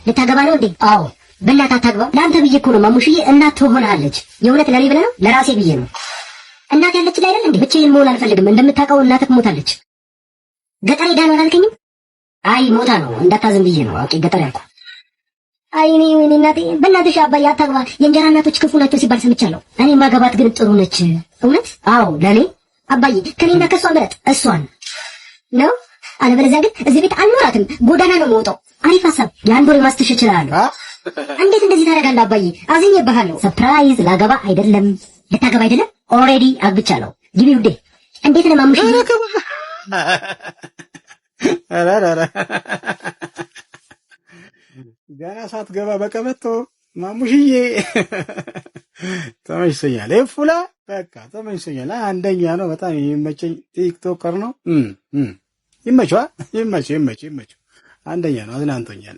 ልታገባ ነው እንዴ? አዎ። በእናትህ አታግባ። ለአንተ ብዬ እኮ ነው ማሙሽዬ። እናት ትሆናለች። የእውነት ለኔ ብለህ ነው? ለራሴ ብዬ ነው። እናት ያለችልህ አይደል እንዴ? ብቻዬን መሆን አልፈልግም። እንደምታውቀው እናትህ ሞታለች። ገጠር ሄዳ ነው አላልከኝም? አይ ሞታ ነው እንዳታዝን ብዬ ነው። ኦኬ ገጠር ያልኩህ። አይ ወይኔ እናቴ። በእናትሽ አባዬ አታግባ። የእንጀራ እናቶች ክፉ ናቸው ሲባል ሰምቻለሁ። እኔ ማገባት ግን ጥሩ ነች። እውነት? አዎ ለኔ አባዬ ከኔና ከሷ ምረጥ። እሷን ነው። አለበለዚያ ግን እዚህ ቤት አልኖራትም። ጎዳና ነው የምወጣው። አሪፍ ሀሳብ። የአንድ ወር ማስተሽ እችላለሁ። እንዴት እንደዚህ ታደርጋለህ አባዬ? አዝኜብሃለሁ። ሰርፕራይዝ። ላገባ አይደለም ልታገባ አይደለም። ኦልሬዲ አግብቻለሁ። ግቢ ውዴ። እንዴት ነው ማሙሽ? ገና ሳትገባ በቀበቶ ማሙሽዬ ተመችቶኛል። ይፉላ በቃ ተመችቶኛል። አንደኛ ነው። በጣም የሚመቸኝ ቲክቶከር ነው። ይመችዋ። ይመችው። አንደኛ ነው። አዝናንቶኛል።